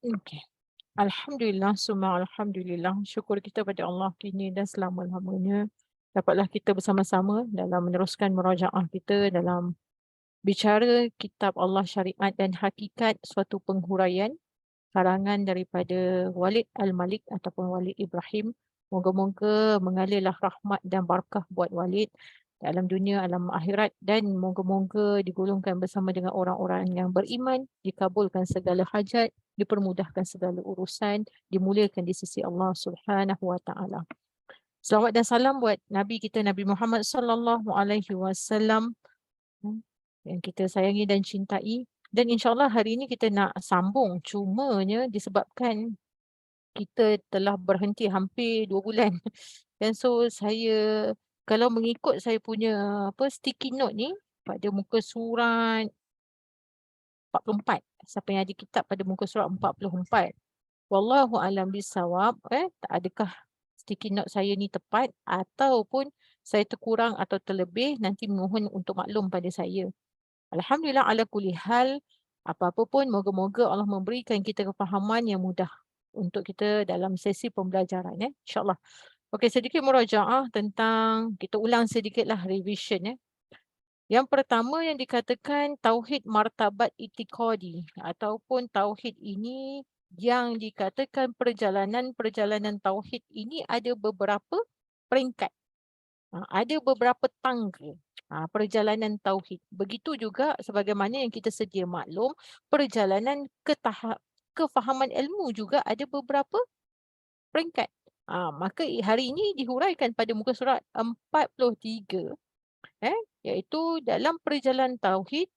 Okey. Alhamdulillah, summa alhamdulillah. Syukur kita pada Allah kini dan selama-lamanya dapatlah kita bersama-sama dalam meneruskan murajaah kita dalam bicara kitab Allah Syariat dan Hakikat, suatu penghuraian karangan daripada Walid Al-Malik ataupun Walid Ibrahim. Moga-moga mengalirlah rahmat dan barakah buat Walid dalam dunia, alam akhirat, dan moga-moga digolongkan bersama dengan orang-orang yang beriman, dikabulkan segala hajat, dipermudahkan segala urusan, dimuliakan di sisi Allah Subhanahu wa taala. Selawat dan salam buat Nabi kita Nabi Muhammad sallallahu alaihi wasallam yang kita sayangi dan cintai. Dan insya-Allah hari ini kita nak sambung, cumanya disebabkan kita telah berhenti hampir 2 bulan. Dan so saya kalau mengikut saya punya sticky note ni pada muka surat 44. Siapa yang ada kitab pada muka surat 44. Wallahu alam bisawab, tak adakah sticky note saya ni tepat ataupun saya terkurang atau terlebih, nanti mohon untuk maklum pada saya. Alhamdulillah ala kulli hal, apa-apa pun moga-moga Allah memberikan kita kefahaman yang mudah untuk kita dalam sesi pembelajaran, insya-Allah. Okey, sedikit murajaah tentang, kita ulang sedikitlah revision. Yang pertama yang dikatakan tauhid martabat i'tiqadi ataupun tauhid ini yang dikatakan perjalanan-perjalanan tauhid ini ada beberapa peringkat. Ada beberapa tangga perjalanan tauhid. Begitu juga sebagaimana yang kita sedia maklum, perjalanan ke tahap kefahaman ilmu juga ada beberapa peringkat. Maka hari ini dihuraikan pada muka surat 43, iaitu dalam perjalanan tauhid,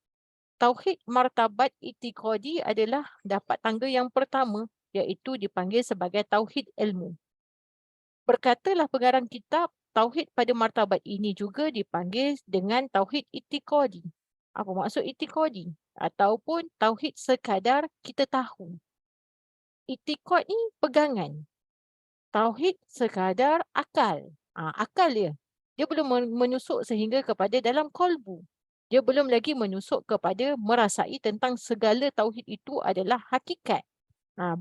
tauhid martabat i'tiqadi adalah dapat tangga yang pertama, iaitu dipanggil sebagai tauhid ilmu. Berkatalah pengarang kitab, tauhid pada martabat ini juga dipanggil dengan tauhid i'tiqadi. Apa maksud i'tiqadi? Ataupun tauhid sekadar kita tahu. I'tiqad ni pegangan. Tauhid sekadar akal. Akal dia. Dia belum menusuk sehingga kepada dalam kolbu. Dia belum lagi menusuk kepada merasai tentang segala tauhid itu adalah hakikat.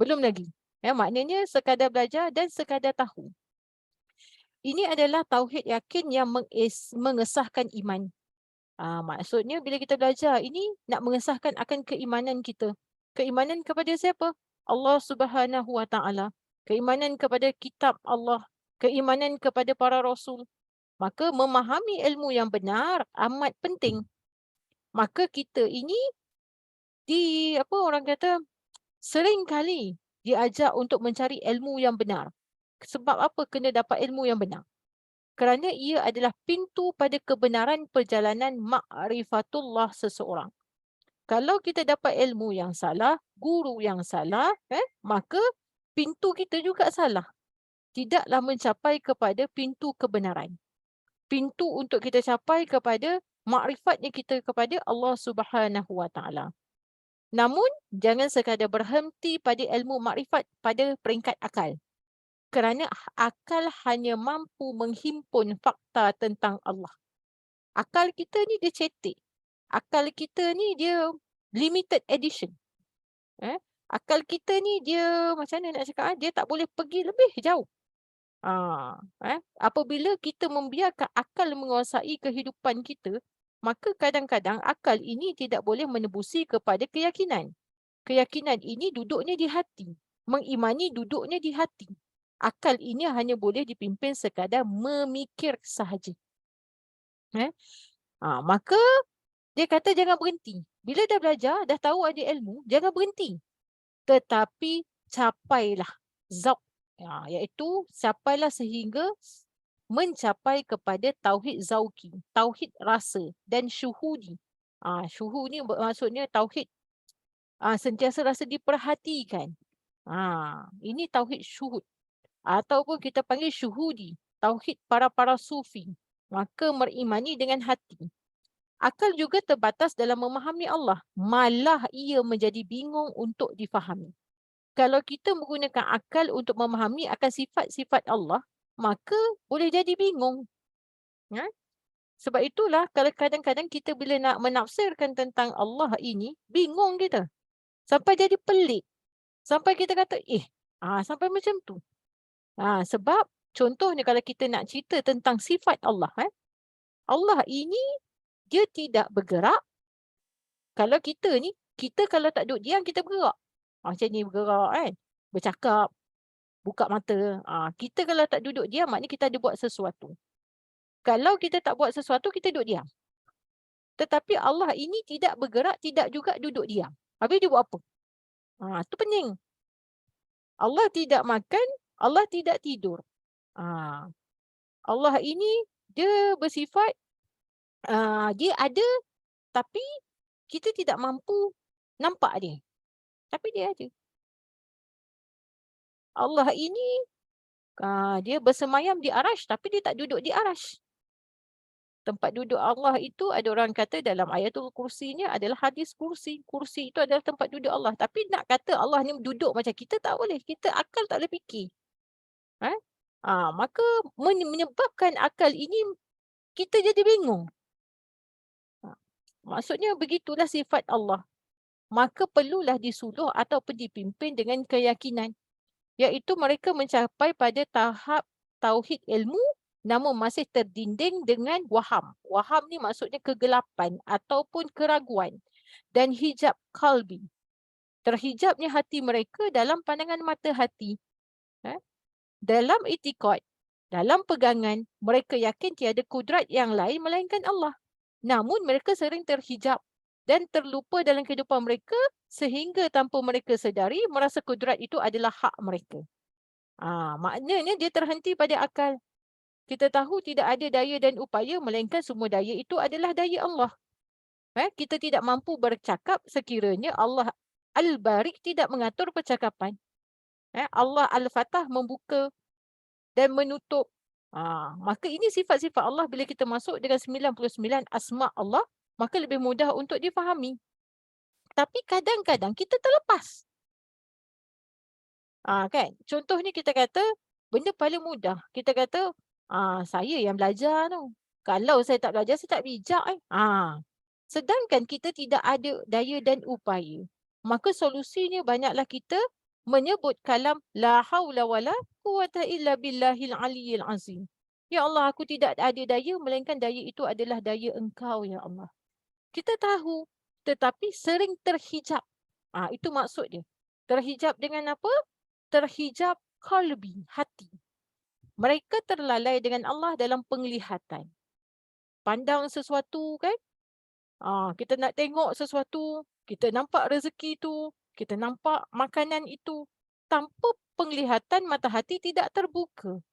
Belum lagi. Maknanya sekadar belajar dan sekadar tahu. Ini adalah tauhid yakin yang mengesahkan iman. Maksudnya bila kita belajar ini nak mengesahkan akan keimanan kita. Keimanan kepada siapa? Allah Subhanahu wa taala. Keimanan kepada kitab Allah, keimanan kepada para rasul. Maka memahami ilmu yang benar amat penting. Maka kita ini orang kata sering kali diajak untuk mencari ilmu yang benar. Sebab apa kena dapat ilmu yang benar? Kerana ia adalah pintu pada kebenaran perjalanan ma'rifatullah seseorang. Kalau kita dapat ilmu yang salah, guru yang salah, maka pintu kita juga salah. Tidaklah mencapai kepada pintu kebenaran. Pintu untuk kita capai kepada makrifatnya kita kepada Allah Subhanahu wa taala. Namun, jangan sekadar berhenti pada ilmu makrifat pada peringkat akal. Kerana akal hanya mampu menghimpun fakta tentang Allah. Akal kita ni dia cetek. Akal kita ni dia limited edition. Akal kita ni dia macam mana nak cakap, dia tak boleh pergi lebih jauh. Apabila kita membiarkan akal menguasai kehidupan kita, maka kadang-kadang akal ini tidak boleh menembusi kepada keyakinan. Keyakinan ini duduknya di hati. Mengimani duduknya di hati. Akal ini hanya boleh dipimpin sekadar memikir sahaja. Maka dia kata jangan berhenti. Bila dah belajar, dah tahu ada ilmu, jangan berhenti. Tetapi capailah zauq. Iaitu capailah sehingga mencapai kepada tauhid zauqi, tauhid rasa dan syuhudi. Syuhud ni maksudnya tauhid sentiasa rasa diperhatikan. Ini tauhid syuhud. Ataupun kita panggil syuhudi, tauhid para sufi. Maka merimani dengan hati. Akal juga terbatas dalam memahami Allah. Malah ia menjadi bingung untuk difahami. Kalau kita menggunakan akal untuk memahami akan sifat-sifat Allah, maka boleh jadi bingung. Sebab itulah kalau kadang-kadang kita bila nak menafsirkan tentang Allah ini, bingung kita. Sampai jadi pelik. Sampai kita kata, sampai macam tu. Sebab contohnya kalau kita nak cerita tentang sifat Allah, Allah ini dia tidak bergerak. Kalau kita kalau tak duduk diam, kita bergerak. Macam ni bergerak kan, bercakap, buka mata. Kita kalau tak duduk diam, maknanya kita ada buat sesuatu. Kalau kita tak buat sesuatu, kita duduk diam. Tetapi Allah ini tidak bergerak, tidak juga duduk diam. Habis dia buat apa? Itu pening. Allah tidak makan, Allah tidak tidur. Allah ini dia bersifat, dia ada tapi kita tidak mampu nampak dia. Tapi dia ada. Allah ini dia bersemayam di arash tapi dia tak duduk di arash. Tempat duduk Allah itu ada orang kata dalam ayatul kursinya adalah hadis kursi. Kursi itu adalah tempat duduk Allah. Tapi nak kata Allah ni duduk macam kita tak boleh. Kita akal tak boleh fikir. Maka menyebabkan akal ini kita jadi bingung. Maksudnya begitulah sifat Allah. Maka perlulah disuluh ataupun dipimpin dengan keyakinan. Iaitu mereka mencapai pada tahap tauhid ilmu namun masih terdinding dengan waham. Waham ni maksudnya kegelapan ataupun keraguan dan hijab qalbi. Terhijabnya hati mereka dalam pandangan mata hati. Dalam itikad, dalam pegangan, mereka yakin tiada kudrat yang lain melainkan Allah. Namun mereka sering terhijab dan terlupa dalam kehidupan mereka sehingga tanpa mereka sedari merasa kudrat itu adalah hak mereka. Maknanya dia terhenti pada akal. Kita tahu tidak ada daya dan upaya melainkan semua daya itu adalah daya Allah. Kita tidak mampu bercakap sekiranya Allah Al-Barik tidak mengatur percakapan. Allah Al-Fatah membuka dan menutup. Maka ini sifat-sifat Allah bila kita masuk dengan 99 asma Allah, maka lebih mudah untuk difahami. Tapi kadang-kadang kita terlepas. Kan? Contohnya kita kata, benda paling mudah. Kita kata, saya yang belajar tu. Kalau saya tak belajar, saya tak bijak. Sedangkan kita tidak ada daya dan upaya. Maka solusinya banyaklah kita menyebut kalam la haula wala quwata illa billahil aliyyil azim. Ya Allah, aku tidak ada daya melainkan daya itu adalah daya Engkau ya Allah. Kita tahu tetapi sering terhijab. Itu maksud dia. Terhijab dengan apa? Terhijab qalbi, hati. Mereka terlalai dengan Allah dalam penglihatan. Pandang sesuatu kan? Kita nak tengok sesuatu, kita nampak rezeki tu, kita nampak makanan itu. Tanpa penglihatan mata hati tidak terbuka.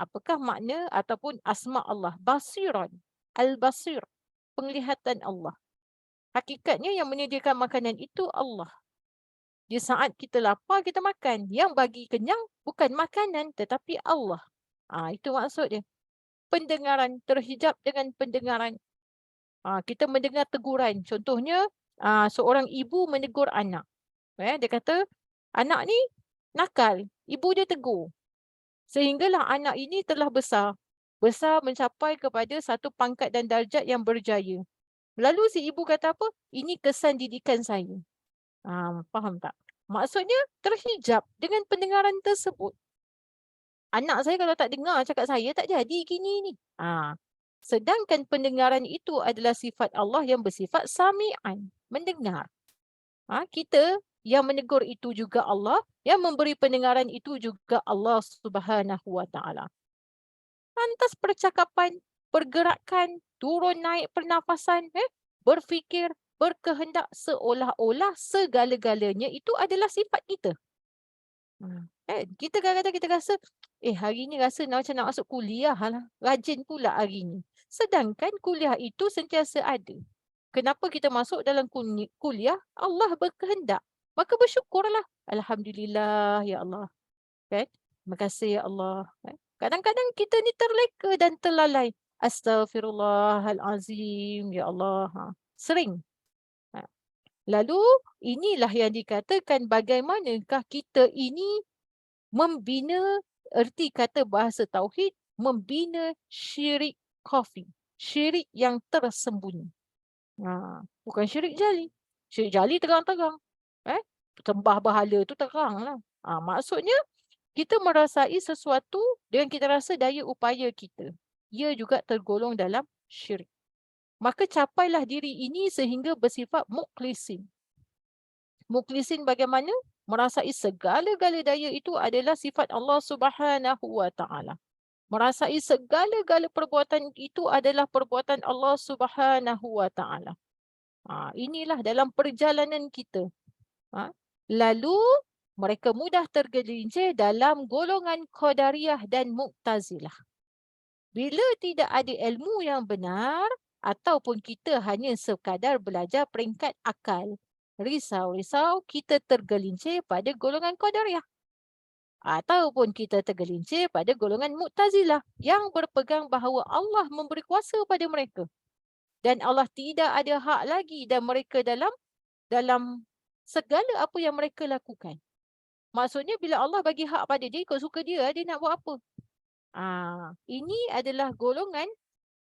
Apakah makna ataupun asma Allah? Basiran, al-basir, penglihatan Allah. Hakikatnya yang menyediakan makanan itu Allah. Di saat kita lapar, kita makan. Yang bagi kenyang bukan makanan tetapi Allah. Itu maksud dia. Pendengaran, terhijab dengan pendengaran. Kita mendengar teguran. Contohnya, seorang ibu menegur anak. Dia kata, anak ni nakal. Ibu dia tegur. Sehinggalah anak ini telah besar. Besar mencapai kepada satu pangkat dan darjat yang berjaya. Lalu si ibu kata apa? Ini kesan didikan saya. Faham tak? Maksudnya terhijab dengan pendengaran tersebut. Anak saya kalau tak dengar cakap saya, tak jadi gini ni. Sedangkan pendengaran itu adalah sifat Allah yang bersifat sami'an, mendengar. Kita yang menegur itu juga Allah, yang memberi pendengaran itu juga Allah Subhanahu Wa Taala. Lantas percakapan, pergerakan, turun naik pernafasan, berfikir, berkehendak seolah-olah segala-galanya itu adalah sifat kita. Kita kadang-kadang kita rasa, hari ni rasa macam nak masuk kuliah lah. Rajin pula hari ni. Sedangkan kuliah itu sentiasa ada. Kenapa kita masuk dalam kuliah? Allah berkehendak. Maka bersyukurlah. Alhamdulillah ya Allah. Kan? Terima kasih ya Allah. Kadang-kadang kita ni terleka dan terlalai. Astaghfirullahalazim ya Allah. Sering. Lalu inilah yang dikatakan bagaimanakah kita ini membina, erti kata bahasa tauhid, membina syirik khafi. Syirik yang tersembunyi. Bukan syirik jali. Syirik jali terang-terang. sembah berhala tu terang lah. Maksudnya kita merasai sesuatu dengan kita rasa daya upaya kita. Ia juga tergolong dalam syirik. Maka capailah diri ini sehingga bersifat mukhlisin. Mukhlisin bagaimana? Merasai segala-gala daya itu adalah sifat Allah Subhanahu wa taala. Merasai segala-gala perbuatan itu adalah perbuatan Allah Subhanahu wa taala. Inilah dalam perjalanan kita. Lalu mereka mudah tergelincir dalam golongan Qadariyah dan Mu'tazilah. Bila tidak ada ilmu yang benar ataupun kita hanya sekadar belajar peringkat akal, risau-risau kita tergelincir pada golongan Qadariyah. Ataupun kita tergelincir pada golongan Mu'tazilah yang berpegang bahawa Allah memberi kuasa pada mereka. Dan Allah tidak ada hak lagi dan mereka dalam segala apa yang mereka lakukan. Maksudnya bila Allah bagi hak pada dia, ikut suka dia nak buat apa. Ini adalah golongan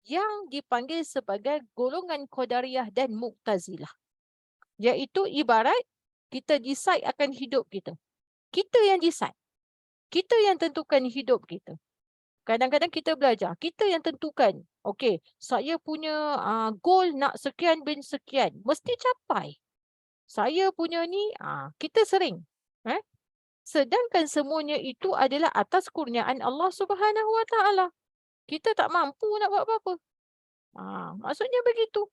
yang dipanggil sebagai golongan Qadariyah dan Mu'tazilah. Iaitu ibarat kita decide akan hidup kita. Kita yang decide. Kita yang tentukan hidup kita. Kadang-kadang kita belajar, kita yang tentukan. Okey, saya punya goal nak sekian bin sekian. Mesti capai. Saya punya ni, kita sering. Sedangkan semuanya itu adalah atas kurniaan Allah Subhanahu Wa Taala. Kita tak mampu nak buat apa-apa. Maksudnya begitu.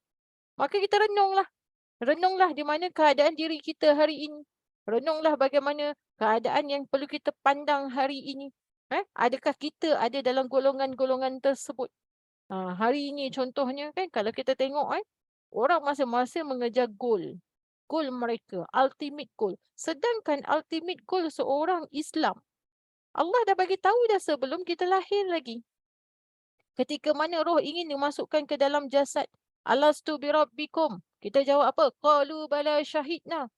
Maka kita renunglah. Renunglah di mana keadaan diri kita hari ini. Renunglah bagaimana keadaan yang perlu kita pandang hari ini. Adakah kita ada dalam golongan-golongan tersebut? Hari ini contohnya kan kalau kita tengok orang masing-masing mengejar goal. Goal mereka, ultimate goal. Sedangkan ultimate goal seorang Islam, Allah dah bagi tahu dah sebelum kita lahir lagi. Ketika mana roh ingin dimasukkan ke dalam jasad, alastu birabbikum. Kita jawab apa? Qalu bala syahidna.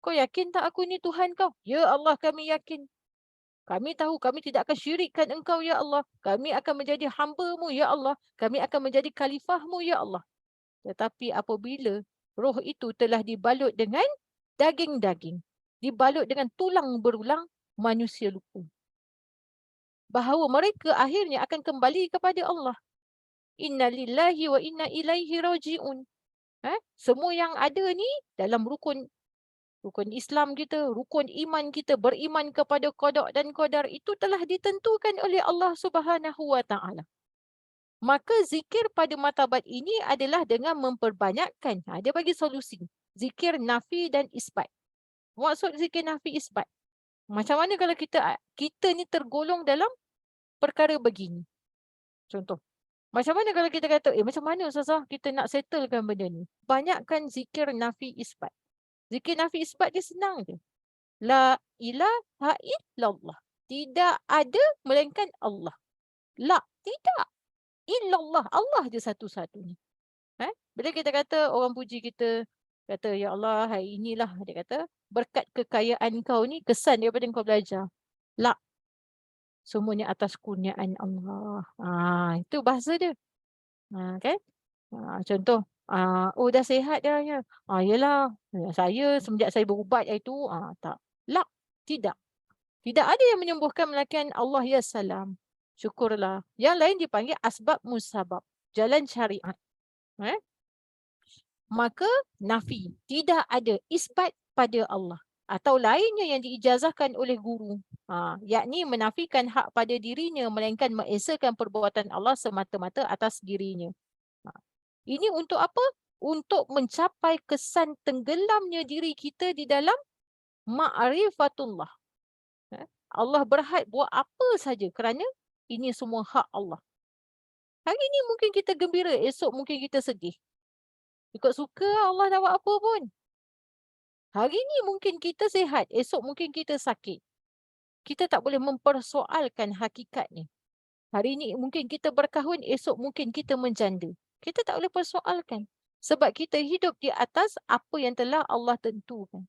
Kau yakin tak aku ni Tuhan kau? Ya Allah, kami yakin. Kami tahu kami tidak akan syirikkan engkau, ya Allah. Kami akan menjadi hamba-Mu, ya Allah. Kami akan menjadi khalifah-Mu, ya Allah. Tetapi apabila roh itu telah dibalut dengan daging-daging, dibalut dengan tulang berulang, manusia lupa bahawa mereka akhirnya akan kembali kepada Allah. Inna lillahi wa inna ilaihi raji'un. Semua yang ada ni dalam rukun Islam kita, rukun iman kita, beriman kepada qada dan qadar itu telah ditentukan oleh Allah Subhanahu wa taala. Maka zikir pada martabat ini adalah dengan memperbanyakkan. Dia bagi solusi. Zikir nafi dan isbat. Maksud zikir nafi isbat. Macam mana kalau kita ni tergolong dalam perkara begini. Contoh. Macam mana kalau kita kata, macam mana Ustazah kita nak settlekan benda ni? Banyakkan zikir nafi isbat. Zikir nafi isbat dia senang je. La ilaha illallah. Tidak ada melainkan Allah. La, tidak. Illallah. Allah je satu-satunya. Bila kita kata orang puji kita, kata, ya Allah, hari inilah, dia kata, berkat kekayaan kau ni, kesan daripada kau belajar. La. Semuanya atas kurniaan Allah. Itu bahasa dia. Kan? Contoh, dah sihat dah ya. Yelah, saya semenjak saya berubat itu, tak. La, tidak. Tidak ada yang menyembuhkan melainkan Allah ya salam. Syukurlah. Yang lain dipanggil asbab musabab. Jalan syariat. Maka nafi. Tidak ada isbat pada Allah. Atau lainnya yang diijazahkan oleh guru. Yakni menafikan hak pada dirinya melainkan mengesakan perbuatan Allah semata-mata atas dirinya. Ini untuk apa? Untuk mencapai kesan tenggelamnya diri kita di dalam ma'rifatullah. Allah berhad buat apa saja kerana ini semua hak Allah. Hari ini mungkin kita gembira, esok mungkin kita sedih. Ikut suka Allah nak buat apa pun. Hari ini mungkin kita sihat, esok mungkin kita sakit. Kita tak boleh mempersoalkan hakikatnya. Hari ini mungkin kita berkahwin, esok mungkin kita menjanda. Kita tak boleh persoalkan. Sebab kita hidup di atas apa yang telah Allah tentukan.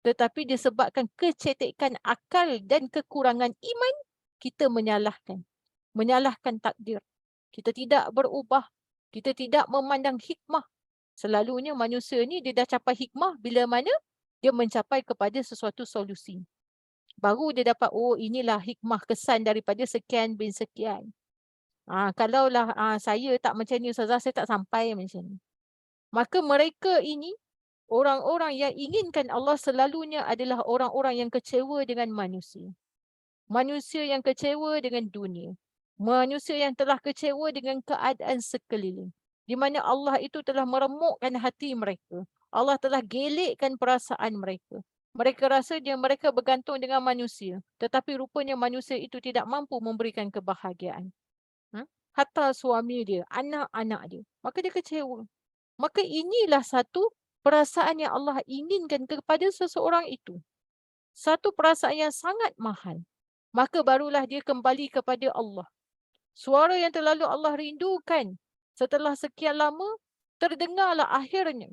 Tetapi disebabkan kecetekan akal dan kekurangan iman, kita menyalahkan. Menyalahkan takdir. Kita tidak berubah. Kita tidak memandang hikmah. Selalunya manusia ni dia dah capai hikmah bila mana dia mencapai kepada sesuatu solusi. Baru dia dapat, oh inilah hikmah kesan daripada sekian bin sekian. Kalaulah saya tak macam ni Ustazah, saya tak sampai macam ni. Maka mereka ini, orang-orang yang inginkan Allah selalunya adalah orang-orang yang kecewa dengan manusia. Manusia yang kecewa dengan dunia. Manusia yang telah kecewa dengan keadaan sekeliling. Di mana Allah itu telah meremukkan hati mereka. Allah telah gelekkan perasaan mereka. Mereka rasa mereka bergantung dengan manusia. Tetapi rupanya manusia itu tidak mampu memberikan kebahagiaan. Hatta suami dia, anak-anak dia. Maka dia kecewa. Maka inilah satu perasaan yang Allah inginkan kepada seseorang itu. Satu perasaan yang sangat mahal. Maka barulah dia kembali kepada Allah. Suara yang terlalu Allah rindukan setelah sekian lama, terdengarlah akhirnya.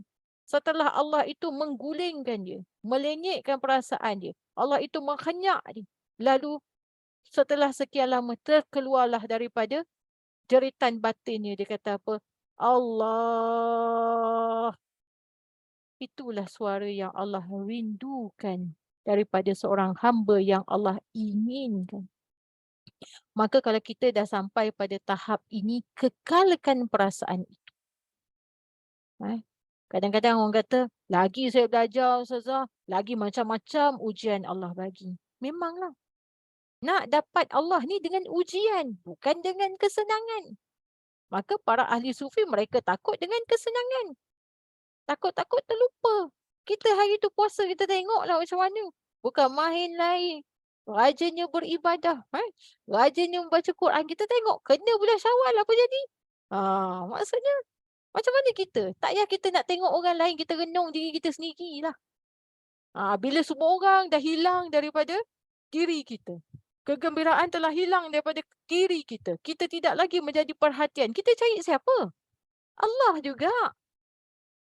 Setelah Allah itu menggulingkan dia, melenyekkan perasaan dia. Allah itu menghenyak dia. Lalu setelah sekian lama terkeluarlah daripada jeritan batinnya. Dia kata apa? Allah. Itulah suara yang Allah rindukan daripada seorang hamba yang Allah inginkan. Maka kalau kita dah sampai pada tahap ini, kekalkan perasaan itu. Kadang-kadang orang kata, lagi saya belajar Ustazah, lagi macam-macam ujian Allah bagi. Memanglah. Nak dapat Allah ni dengan ujian, bukan dengan kesenangan. Maka para ahli sufi mereka takut dengan kesenangan. Takut-takut terlupa. Kita hari tu puasa, kita tengoklah macam mana. Bukan main lain. Rajinnya beribadah. Rajinnya membaca Quran. Kita tengok, kena bulan Syawal apa jadi? Maksudnya, macam mana kita? Tak payah kita nak tengok orang lain, kita renung diri kita sendirilah. Bila semua orang dah hilang daripada diri kita. Kegembiraan telah hilang daripada diri kita. Kita tidak lagi menjadi perhatian. Kita cari siapa? Allah juga.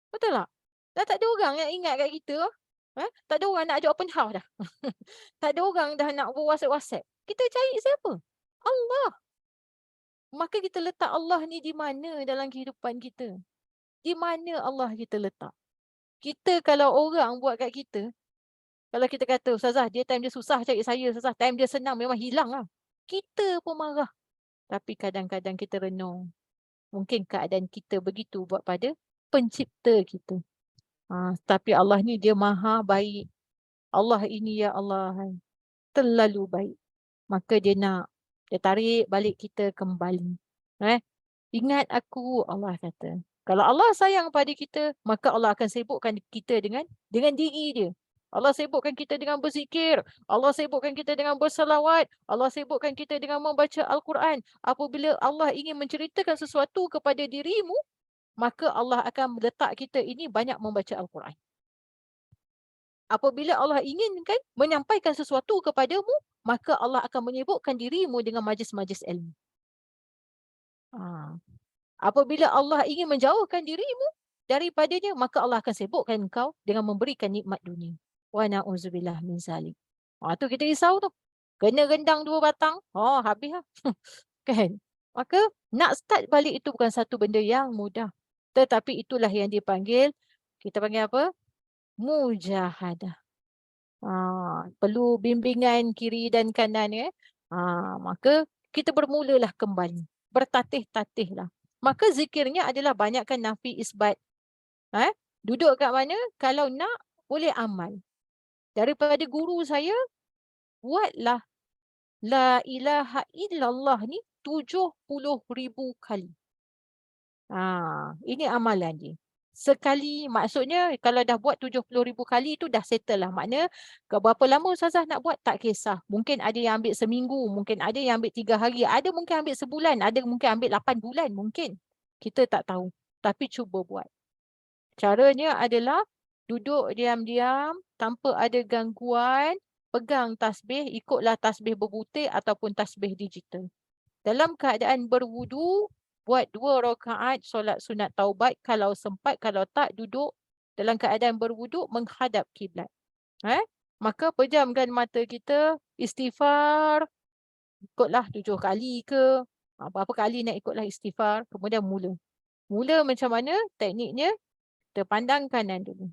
Betul tak? Dah tak ada orang yang ingat kat kita. Tak ada orang nak ajak open house dah. Tak ada orang dah nak WhatsApp. Kita cari siapa? Allah. Maka kita letak Allah ni di mana dalam kehidupan kita? Di mana Allah kita letak? Kita kalau orang buat kat kita, kalau kita kata, Ustazah, time dia susah cari saya, Ustazah, time dia senang memang hilang lah. Kita pun marah. Tapi kadang-kadang kita renung. Mungkin keadaan kita begitu buat pada pencipta kita. Tapi Allah ni dia maha baik. Allah ini ya Allah terlalu baik. Maka dia tarik balik kita kembali. Ingat aku, Allah kata. Kalau Allah sayang pada kita, maka Allah akan sibukkan kita dengan diri dia. Allah sibukkan kita dengan berzikir. Allah sibukkan kita dengan bersalawat. Allah sibukkan kita dengan membaca Al-Quran. Apabila Allah ingin menceritakan sesuatu kepada dirimu, maka Allah akan letak kita ini banyak membaca Al-Quran. Apabila Allah inginkan menyampaikan sesuatu kepadamu, maka Allah akan menyibukkan dirimu dengan majlis-majlis ilmu. Apabila Allah ingin menjauhkan dirimu daripadanya, maka Allah akan sibukkan kau dengan memberikan nikmat dunia. Wa na'udzubillah min zalik. Tu kita risau tu. Kena rendang 2 batang, habis lah. Kan? Maka nak start balik itu bukan satu benda yang mudah. Tetapi itulah yang dipanggil, kita panggil apa? Mujahadah. Perlu bimbingan kiri dan kanan. Maka kita bermulalah kembali. Bertatih-tatihlah. Maka zikirnya adalah banyakkan nafi isbat. Duduk kat mana? Kalau nak, boleh amal. Daripada guru saya, buatlah la ilaha illallah ni 70,000 kali. Ini amalan dia. Sekali, maksudnya kalau dah buat 70,000 kali tu dah settle lah. Maknanya berapa lama Ustazah nak buat, tak kisah. Mungkin ada yang ambil seminggu, mungkin ada yang ambil 3 hari, ada mungkin ambil sebulan, ada mungkin ambil 8 bulan mungkin. Kita tak tahu. Tapi cuba buat. Caranya adalah duduk diam-diam tanpa ada gangguan, pegang tasbih, ikutlah tasbih berbutir ataupun tasbih digital. Dalam keadaan berwudu, buat 2 rakaat solat sunat taubat kalau sempat, kalau tak duduk dalam keadaan berwuduk menghadap kiblat. Maka pejamkan mata kita, istighfar, ikutlah 7 kali ke, berapa kali nak ikutlah istighfar, kemudian mula. Mula macam mana tekniknya? Kita pandang kanan dulu.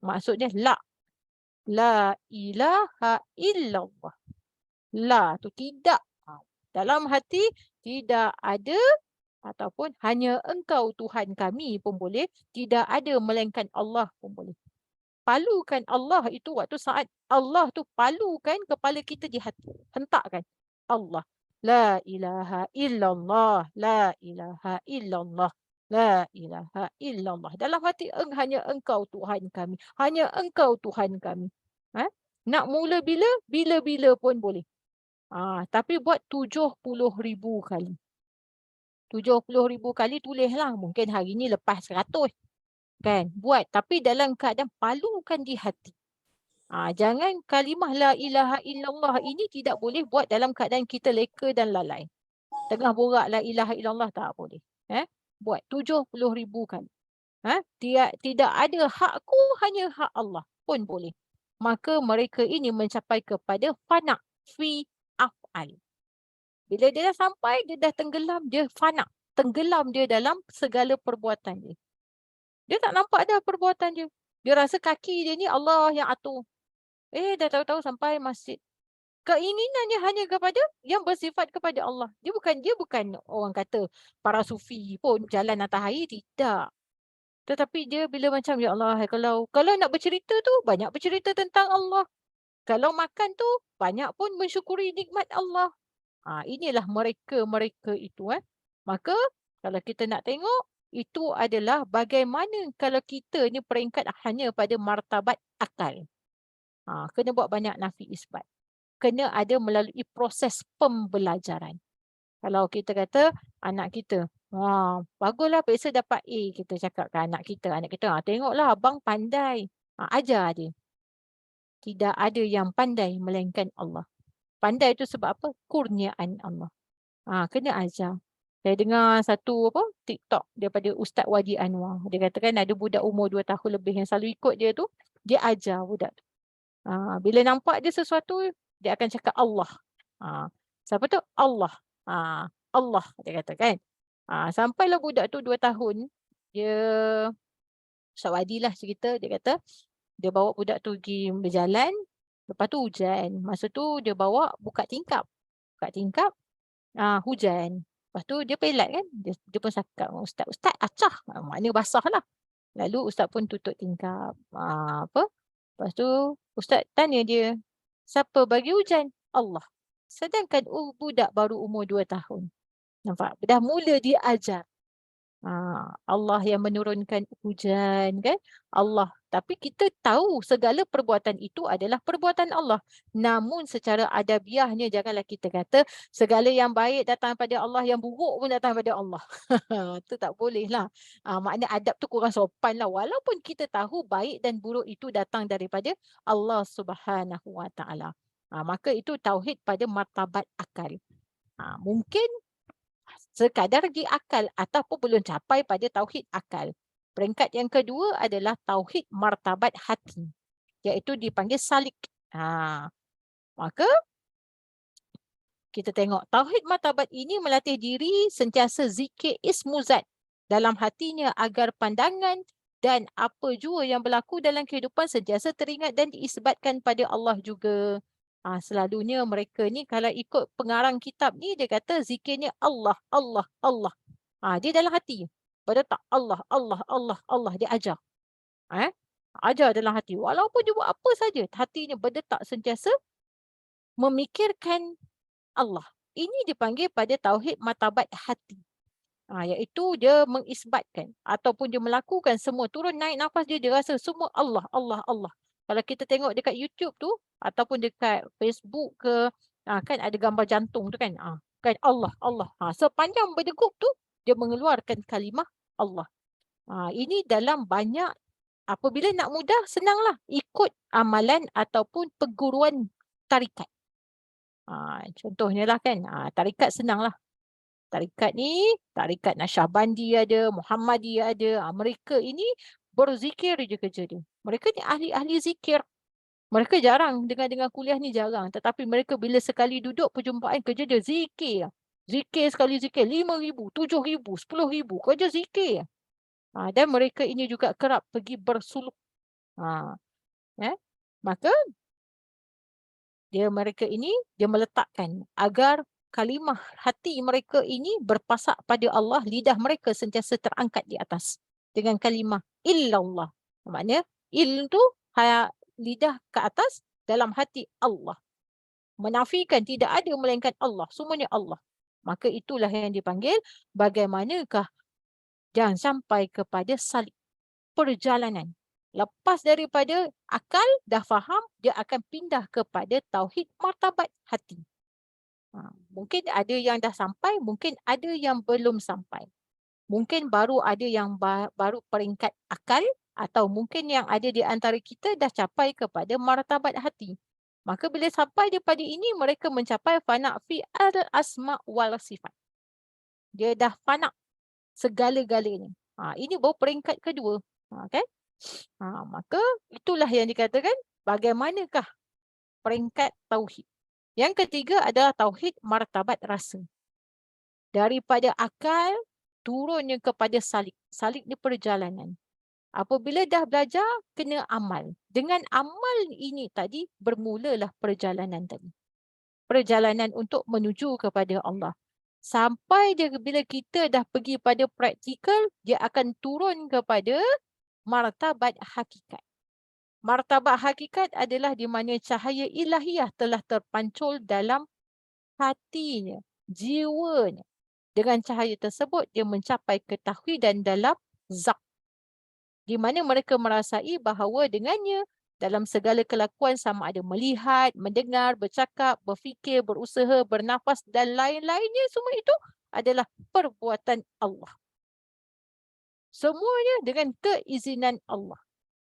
Maksudnya lak. La ilaha illallah. La tu tidak. Dalam hati tidak ada ataupun hanya engkau Tuhan kami pun boleh. Tidak ada melainkan Allah pun boleh. Palukan Allah itu waktu saat Allah tu palukan kepala kita di hati. Hentakkan Allah. La ilaha illallah. La ilaha illallah. La ilaha illallah. Dalam hati hanya engkau Tuhan kami. Hanya engkau Tuhan kami. Ha? Nak mula bila? Bila-bila pun boleh. Tapi buat 70,000 kali. 70,000 kali tulislah. Mungkin hari ni lepas 100. Kan? Buat. Tapi dalam keadaan palukan di hati. Jangan kalimah la ilaha illallah ini tidak boleh buat dalam keadaan kita leka dan lalai. Tengah borak la ilaha illallah tak boleh. Buat 70,000 kali. Tidak ada hakku, hanya hak Allah pun boleh. Maka mereka ini mencapai kepada fana fi af'al. Bila dia dah sampai, dia dah tenggelam, dia fana. Tenggelam dia dalam segala perbuatan dia. Dia tak nampak dah perbuatan dia. Dia rasa kaki dia ni Allah yang atur. Dah tahu-tahu sampai masjid. Keinginannya hanya kepada yang bersifat kepada Allah. Dia bukan orang kata para sufi pun jalan atas air, tidak. Tetapi dia bila macam ya Allah, kalau nak bercerita tu banyak bercerita tentang Allah. Kalau makan tu banyak pun mensyukuri nikmat Allah. Inilah mereka itu. Maka kalau kita nak tengok, itu adalah bagaimana kalau kita ni peringkat hanya pada martabat akal. Kena buat banyak nafi isbat. Kena ada melalui proses pembelajaran. Kalau kita kata anak kita, baguslah Peksa dapat A, kita cakap ke anak kita, tengoklah abang pandai. Ajar dia. Tidak ada yang pandai melainkan Allah. Pandai itu sebab apa? Kurniaan Allah. Kena ajar. Saya dengar satu TikTok daripada Ustaz Wadi Anwar. Dia katakan ada budak umur 2 tahun lebih yang selalu ikut dia tu, dia ajar budak tu. Bila nampak dia sesuatu, dia akan cakap Allah. Siapa tu? Allah. Allah, dia kata kan. Sampailah budak tu 2 tahun, dia Ustaz Wadi lah cerita, dia kata, dia bawa budak tu pergi berjalan, lepas tu hujan. Masa tu dia bawa buka tingkap. Hujan. Lepas tu dia pelat kan. Dia pun cakap, Ustaz acah. Maknanya basah lah. Lalu Ustaz pun tutup tingkap. Lepas tu Ustaz tanya dia, siapa bagi hujan? Allah. Sedangkan budak baru umur 2 tahun. Nampak? Dah mula dia ajar. Allah yang menurunkan hujan kan? Allah. Tapi kita tahu segala perbuatan itu adalah perbuatan Allah. Namun secara adabiahnya janganlah kita kata segala yang baik datang pada Allah, yang buruk pun datang pada Allah. Itu tak boleh lah. Maknanya adab tu kurang sopan lah. Walaupun kita tahu baik dan buruk itu datang daripada Allah Subhanahu Wa Taala. Maka itu tauhid pada martabat akal. Mungkin sekadar di akal ataupun belum capai pada tauhid akal. Peringkat yang kedua adalah tauhid martabat hati, iaitu dipanggil salik. Maka kita tengok tauhid martabat ini melatih diri sentiasa zikir ismu zat dalam hatinya agar pandangan dan apa jua yang berlaku dalam kehidupan sentiasa teringat dan diisbatkan pada Allah juga. Selalunya mereka ni kalau ikut pengarang kitab ni, dia kata zikirnya Allah, Allah, Allah. Dia dalam hati. Pada tak Allah, Allah, Allah, Allah. Dia ajar. Ajar dalam hati. Walaupun dia buat apa saja, hatinya berdetak sentiasa memikirkan Allah. Ini dipanggil pada tauhid martabat hati. Iaitu dia mengisbatkan ataupun dia melakukan semua, turun naik nafas dia rasa semua Allah, Allah, Allah. Kalau kita tengok dekat YouTube tu ataupun dekat Facebook ke, kan ada gambar jantung tu kan. Kan Allah, Allah. Sepanjang berdegup tu dia mengeluarkan kalimah Allah. Ini dalam banyak, apabila nak mudah, senanglah ikut amalan ataupun perguruan tarikat. Contohnya lah kan, tarikat senanglah. Tarikat ni, tarikat Naqsyabandi ada, Muhammadiyah ada. Mereka ini berzikir je kerja dia. Mereka ni ahli-ahli zikir. Mereka jarang dengar kuliah ni, jarang. Tetapi mereka bila sekali duduk perjumpaan, kerja dia zikir. Zikir sekali zikir 5,000, 7,000, 10,000. Kerja zikir. Dan mereka ini juga kerap pergi bersuluk. Maka mereka ini dia meletakkan agar kalimah hati mereka ini berpasak pada Allah, lidah mereka sentiasa terangkat di atas dengan kalimah illallah. Maknanya tu lidah ke atas, dalam hati Allah. Menafikan tidak ada melainkan Allah, semuanya Allah. Maka itulah yang dipanggil bagaimanakah jangan sampai kepada salib perjalanan. Lepas daripada akal dah faham, dia akan pindah kepada tauhid martabat hati. Mungkin ada yang dah sampai, mungkin ada yang belum sampai. Mungkin baru ada yang baru peringkat akal, atau mungkin yang ada di antara kita dah capai kepada martabat hati. Maka bila sampai daripada ini, mereka mencapai fana' fi al-asma' wal sifat. Dia dah fana' segala-galanya. Ini baru peringkat kedua. Kan? Maka itulah yang dikatakan bagaimanakah peringkat tauhid. Yang ketiga adalah tauhid martabat rasa. Daripada akal turunnya kepada salib. Salib ni perjalanan. Apabila dah belajar, kena amal. Dengan amal ini tadi, bermulalah perjalanan tadi. Perjalanan untuk menuju kepada Allah. Sampai dia bila kita dah pergi pada praktikal, dia akan turun kepada martabat hakikat. Martabat hakikat adalah di mana cahaya ilahiyah telah terpancul dalam hatinya, jiwanya. Dengan cahaya tersebut, dia mencapai ketauhidan dalam zat. Di mana mereka merasai bahawa dengannya dalam segala kelakuan sama ada melihat, mendengar, bercakap, berfikir, berusaha, bernafas dan lain-lainnya, semua itu adalah perbuatan Allah. Semuanya dengan keizinan Allah.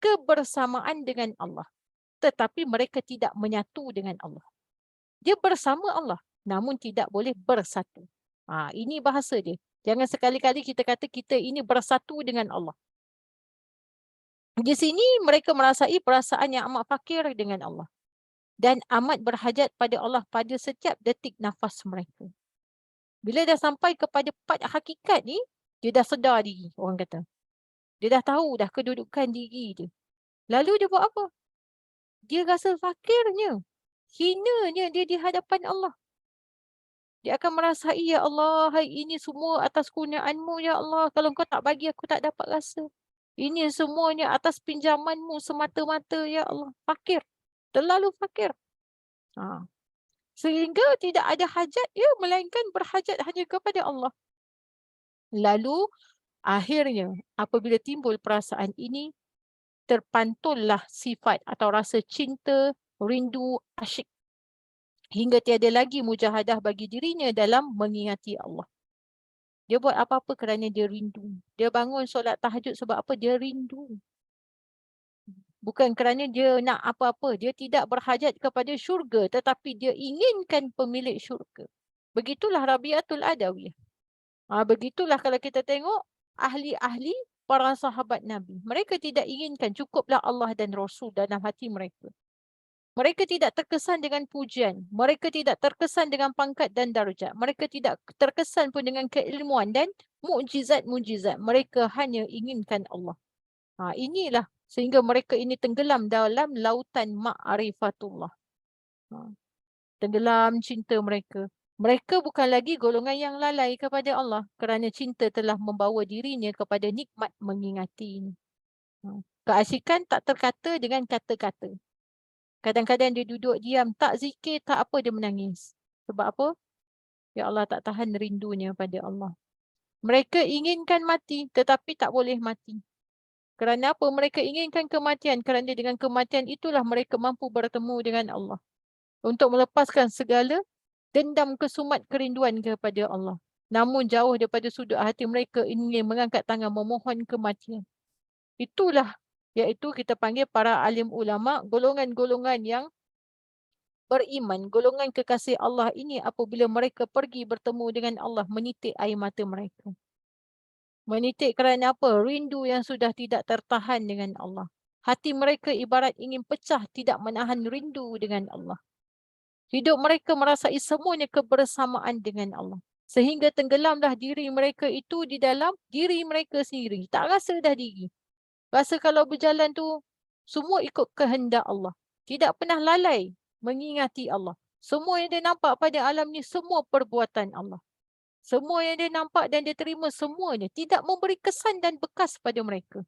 Kebersamaan dengan Allah. Tetapi mereka tidak menyatu dengan Allah. Dia bersama Allah, namun tidak boleh bersatu. Ini bahasa dia. Jangan sekali-kali kita kata kita ini bersatu dengan Allah. Di sini mereka merasai perasaan yang amat fakir dengan Allah. Dan amat berhajat pada Allah pada setiap detik nafas mereka. Bila dah sampai kepada part hakikat ni, dia dah sedar diri, orang kata. Dia dah tahu dah kedudukan diri dia. Lalu dia buat apa? Dia rasa fakirnya. Hinanya dia di hadapan Allah. Dia akan merasai, ya Allah, hari ini semua atas kurniaan-Mu, ya Allah. Kalau Kau tak bagi, aku tak dapat rasa. Ini semuanya atas pinjaman-Mu semata-mata, ya Allah. Fakir. Terlalu fakir. Sehingga tidak ada hajat, ya, melainkan berhajat hanya kepada Allah. Lalu, akhirnya, apabila timbul perasaan ini, terpantullah sifat atau rasa cinta, rindu, asyik. Hingga tiada lagi mujahadah bagi dirinya dalam mengingati Allah. Dia buat apa-apa kerana dia rindu. Dia bangun solat tahajud sebab apa? Dia rindu. Bukan kerana dia nak apa-apa. Dia tidak berhajat kepada syurga, tetapi dia inginkan pemilik syurga. Begitulah Rabi'atul Adawiyah. Begitulah kalau kita tengok ahli-ahli para sahabat Nabi. Mereka tidak inginkan cukuplah Allah dan Rasul dalam hati mereka. Mereka tidak terkesan dengan pujian. Mereka tidak terkesan dengan pangkat dan darjat. Mereka tidak terkesan pun dengan keilmuan dan mukjizat-mukjizat. Mereka hanya inginkan Allah. Inilah sehingga mereka ini tenggelam dalam lautan ma'rifatullah. Tenggelam cinta mereka. Mereka bukan lagi golongan yang lalai kepada Allah kerana cinta telah membawa dirinya kepada nikmat mengingati ini. Keasikan tak terkata dengan kata-kata. Kadang-kadang dia duduk diam, tak zikir, tak apa, dia menangis. Sebab apa? Ya Allah, tak tahan rindunya pada Allah. Mereka inginkan mati tetapi tak boleh mati. Kerana apa? Mereka inginkan kematian kerana dengan kematian itulah mereka mampu bertemu dengan Allah. Untuk melepaskan segala dendam kesumat kerinduan kepada Allah. Namun jauh daripada sudut hati mereka ingin mengangkat tangan memohon kematian. Itulah iaitu kita panggil para alim ulama, golongan-golongan yang beriman, golongan kekasih Allah ini apabila mereka pergi bertemu dengan Allah, menitik air mata mereka. Menitik kerana apa? Rindu yang sudah tidak tertahan dengan Allah. Hati mereka ibarat ingin pecah, tidak menahan rindu dengan Allah. Hidup mereka merasai semuanya kebersamaan dengan Allah. Sehingga tenggelamlah diri mereka itu di dalam diri mereka sendiri. Tak rasa dah diri. Rasa kalau berjalan tu, semua ikut kehendak Allah. tidak pernah lalai mengingati Allah. Semua yang dia nampak pada alam ni semua perbuatan Allah. Semua yang dia nampak dan dia terima semuanya tidak memberi kesan dan bekas pada mereka.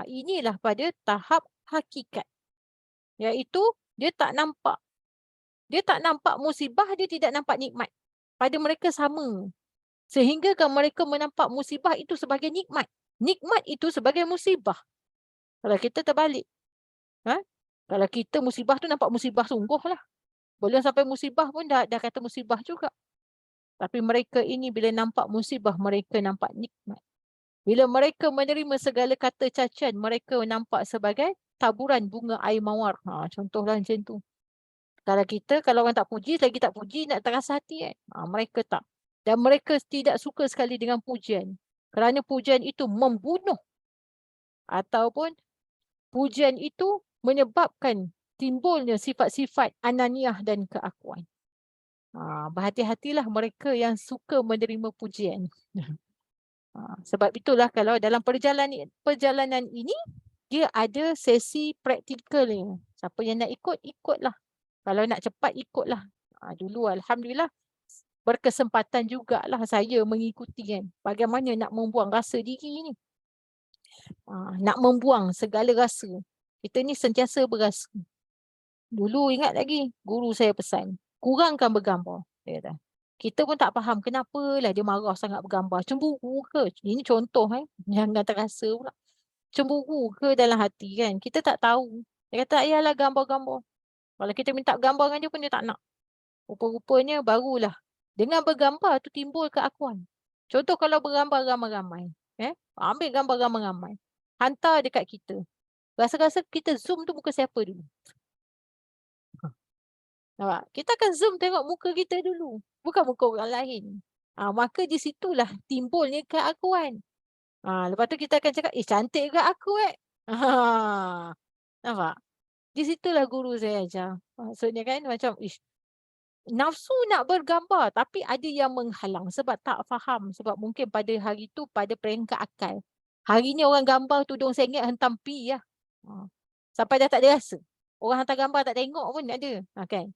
Inilah pada tahap hakikat. Iaitu dia tak nampak. Dia tak nampak musibah, dia tidak nampak nikmat. Pada mereka sama. Sehingga mereka menampak musibah itu sebagai nikmat. Nikmat itu sebagai musibah. Kalau kita terbalik. Kalau kita musibah tu nampak musibah sungguh lah. Belum sampai musibah pun dah kata musibah juga. Tapi mereka ini bila nampak musibah, mereka nampak nikmat. Bila mereka menerima segala kata cacian, mereka nampak sebagai taburan bunga air mawar. Contohlah macam tu. Kalau orang tak puji, lagi tak puji, nak terasa hati kan? Mereka tak. Dan mereka tidak suka sekali dengan pujian. Kerana pujian itu membunuh. Ataupun pujian itu menyebabkan timbulnya sifat-sifat ananiah dan keakuan. Berhati-hatilah mereka yang suka menerima pujian. Sebab itulah kalau dalam perjalanan ini, dia ada sesi praktikal ni. Siapa yang nak ikut, ikutlah. Kalau nak cepat, ikutlah. Dulu Alhamdulillah, berkesempatan jugalah saya mengikuti kan. Bagaimana nak membuang rasa diri ni. Nak membuang segala rasa. Kita ni sentiasa berasa. Dulu ingat lagi, guru saya pesan, kurangkan bergambar. Dia kata. Kita pun tak faham kenapalah dia marah sangat bergambar. Cemburu ke? Ini contoh jangan terasa pula. Cemburu ke dalam hati kan? Kita tak tahu. Dia kata, ayalah gambar-gambar. Kalau kita minta gambar dengan dia pun dia tak nak. Rupa-rupanya barulah. Dengan bergambar tu timbul keakuan. Contoh kalau bergambar ramai-ramai. Ambil gambar ramai-ramai. Hantar dekat kita. Rasa-rasa kita zoom tu muka siapa dulu? Nampak? Kita akan zoom tengok muka kita dulu. Bukan muka orang lain. Maka di situlah timbulnya keakuan. Lepas tu kita akan cakap, cantik ke aku Nampak? Di situlah guru saya ajar. Maksudnya kan macam, nafsu nak bergambar tapi ada yang menghalang sebab tak faham. Sebab mungkin pada hari tu, pada peringkat akal. Hari ni orang gambar tudung sengit hentam pi lah. Sampai dah tak ada rasa. Orang hantar gambar tak tengok pun ada. Kan?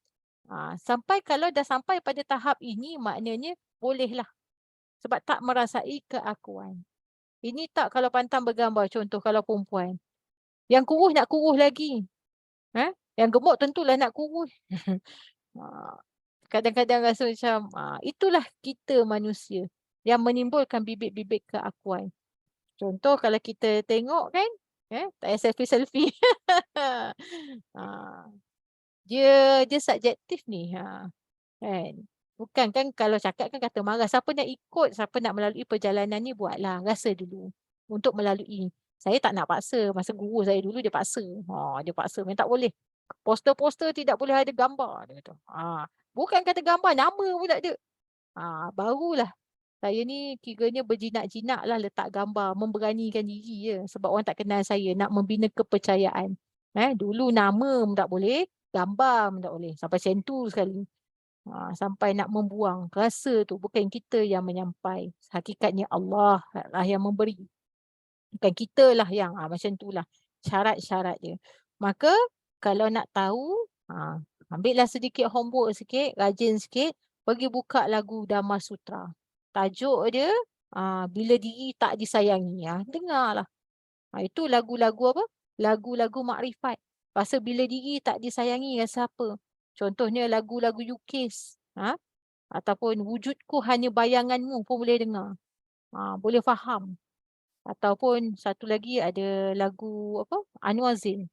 Sampai kalau dah sampai pada tahap ini, maknanya bolehlah. Sebab tak merasai keakuan. Ini tak kalau pantang bergambar, contoh kalau perempuan. Yang kurus nak kurus lagi. Yang gemuk tentulah nak kurus. Kadang-kadang rasa macam, itulah kita manusia yang menimbulkan bibit-bibit keakuan. Contoh kalau kita tengok kan, tak payah selfie-selfie. Dia subjektif ni. Kan? Bukan kan kalau cakap kan kata marah. Siapa nak ikut, siapa nak melalui perjalanan ni buatlah. Rasa dulu untuk melalui. Saya tak nak paksa. Masa guru saya dulu dia paksa. Dia paksa memang tak boleh. Poster-poster tidak boleh ada gambar. Dia kata. Bukan kata gambar, nama pun tak ada. Barulah. Saya ni kiranya berjinak-jinak lah letak gambar. Memberanikan diri je. Sebab orang tak kenal saya. Nak membina kepercayaan. Dulu nama pun tak boleh. Gambar pun tak boleh. Sampai sentuh sekali. Sampai nak membuang rasa tu. Bukan kita yang menyampai. Hakikatnya Allah lah yang memberi. Bukan kita lah yang macam tu lah. Syarat-syarat dia. Maka kalau nak tahu, ambillah sedikit homework sikit. Rajin sikit. Pergi buka lagu Dhamma Sutra. Tajuk dia, bila diri tak disayangi. Dengarlah. Itu lagu-lagu apa? Lagu-lagu makrifat. Pasal bila diri tak disayangi rasa apa? Contohnya lagu-lagu Yukis. Ataupun wujudku hanya bayanganmu pun boleh dengar. Boleh faham. Ataupun satu lagi ada lagu apa? Anwar Zain.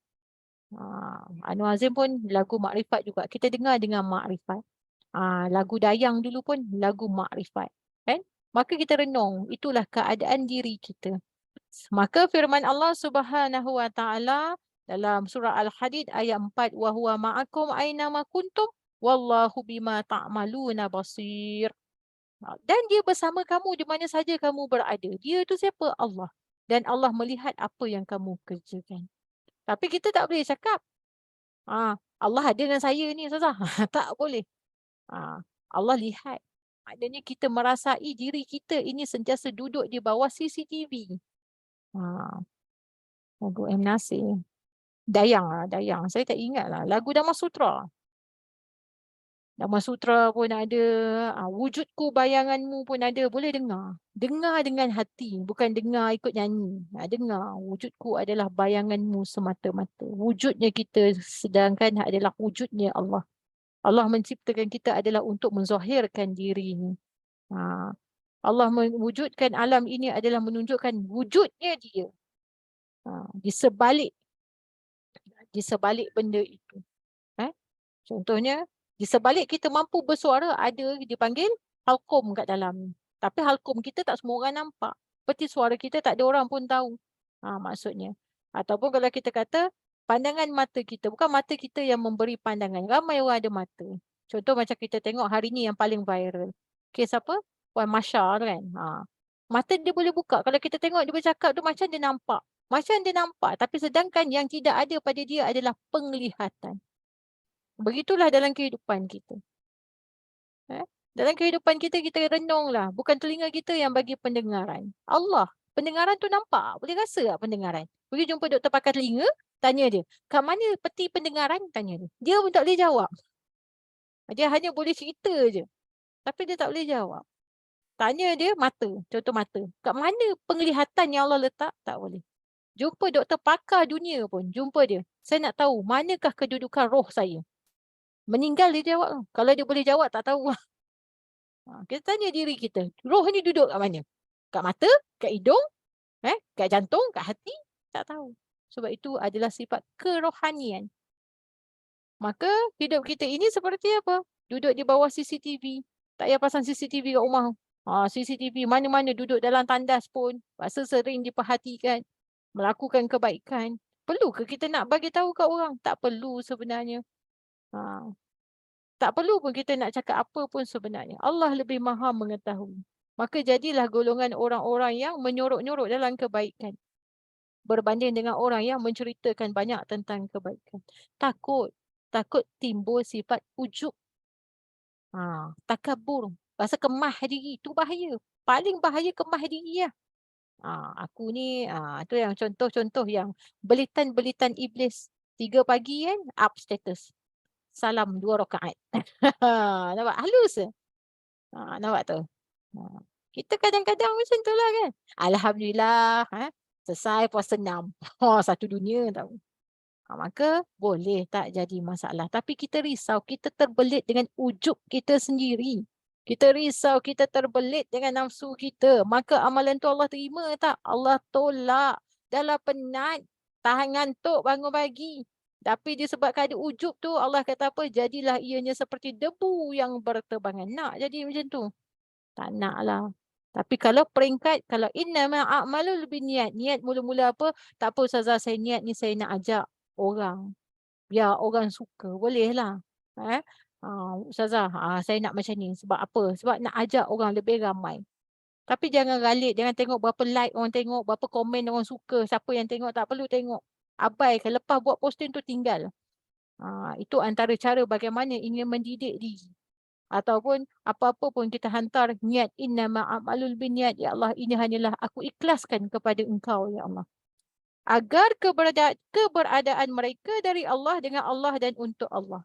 Anwar Zain pun lagu makrifat juga. Kita dengar dengan makrifat. Lagu Dayang dulu pun lagu makrifat. Kan? Maka kita renung. Itulah keadaan diri kita. Maka firman Allah Subhanahu Wa Taala dalam surah Al-Hadid ayat 4, wa huwa ma'akum aina ma kuntum wallahu bima ta'maluna basir. Dan dia bersama kamu di mana saja kamu berada. Dia tu siapa? Allah. Dan Allah melihat apa yang kamu kerjakan. Tapi kita tak boleh cakap, Allah ada dengan saya ni, Ustazah. Tak boleh. Allah lihat. Maknanya kita merasai diri kita ini sentiasa duduk di bawah CCTV. Lagu M. Nasir. Dayang lah, Dayang. Saya tak ingat lah. Lagu Dhamma Sutra. Dhamma Sutra pun ada. Wujudku bayanganmu pun ada. Boleh dengar. Dengar dengan hati. Bukan dengar ikut nyanyi. Dengar. Wujudku adalah bayanganmu semata-mata. Wujudnya kita sedangkan adalah wujudnya Allah. Allah menciptakan kita adalah untuk menzahirkan diri ini. Allah mewujudkan alam ini adalah menunjukkan wujudnya dia. Di sebalik benda itu. Contohnya, di sebalik kita mampu bersuara ada dipanggil halqum kat dalam. Tapi halqum kita tak semua orang nampak. Seperti suara kita tak ada orang pun tahu. Maksudnya. Ataupun kalau kita kata pandangan mata kita. Bukan mata kita yang memberi pandangan. Ramai orang ada mata. Contoh macam kita tengok hari ni yang paling viral. Kes apa? Puan Masha kan. Mata dia boleh buka. Kalau kita tengok dia bercakap tu macam dia nampak. Macam dia nampak. Tapi sedangkan yang tidak ada pada dia adalah penglihatan. Begitulah dalam kehidupan kita. Dalam kehidupan kita, kita renunglah. Bukan telinga kita yang bagi pendengaran. Allah. Pendengaran tu nampak. Boleh rasa tak pendengaran? Pergi jumpa doktor pakar telinga, tanya dia. Kat mana peti pendengaran? Tanya dia. Dia pun tak boleh jawab. Dia hanya boleh cerita je. Tapi dia tak boleh jawab. Tanya dia mata. Contoh mata. Kat mana penglihatan yang Allah letak? Tak boleh. Jumpa doktor pakar dunia pun. Jumpa dia. Saya nak tahu manakah kedudukan roh saya. Meninggal dia jawab. Kalau dia boleh jawab tak tahu. Kita tanya diri kita. Roh ni duduk kat mana? Kat mata? Kat hidung? Kat jantung? Kat hati? Tak tahu. Sebab itu adalah sifat kerohanian. Maka hidup kita ini seperti apa? Duduk di bawah CCTV. Tak payah pasang CCTV kat rumah. CCTV mana-mana duduk dalam tandas pun. Rasa sering diperhatikan. Melakukan kebaikan. Perlu ke kita nak bagi tahu kat orang? Tak perlu sebenarnya. Tak perlu pun kita nak cakap apa pun sebenarnya. Allah lebih maha mengetahui. Maka jadilah golongan orang-orang yang menyorok-nyorok dalam kebaikan. Berbanding dengan orang yang menceritakan banyak tentang kebaikan. Takut timbul sifat ujub. Takabur. Rasa kemah diri. Itu bahaya. Paling bahaya kemah diri lah. Aku ni, tu yang contoh-contoh yang belitan-belitan iblis. 3 pagi kan, up status. Salam 2 rakaat. Nampak? Halus. Nampak tu? Kita kadang-kadang macam tu lah kan. Alhamdulillah. Selesai puasa 6. Satu dunia tahu. Maka boleh tak jadi masalah. Tapi kita risau. Kita terbelit dengan ujub kita sendiri. Kita risau. Kita terbelit dengan nafsu kita. Maka amalan tu Allah terima tak? Allah tolak. Dalam penat. Tahan ngantuk bangun pagi. Tapi disebabkan ada ujub tu, Allah kata apa? Jadilah ianya seperti debu yang berterbangan. Nak jadi macam tu? Tak nak lah. Tapi kalau peringkat, kalau innama a'malu lebih niat. Niat mula-mula apa? Tak apa Ustazah, saya niat ni saya nak ajak orang. Biar orang suka. Boleh lah. Ustazah, saya nak macam ni. Sebab apa? Sebab nak ajak orang lebih ramai. Tapi jangan galit. Jangan tengok berapa like orang tengok. Berapa komen orang suka. Siapa yang tengok tak perlu tengok. Abaikan. Lepas buat posting tu tinggal. Itu antara cara bagaimana ingin mendidik diri. Ataupun apa-apa pun kita hantar niat innama a'malul binniat. Ya Allah, ini hanyalah aku ikhlaskan kepada Engkau ya Allah. Agar keberadaan mereka dari Allah dengan Allah dan untuk Allah.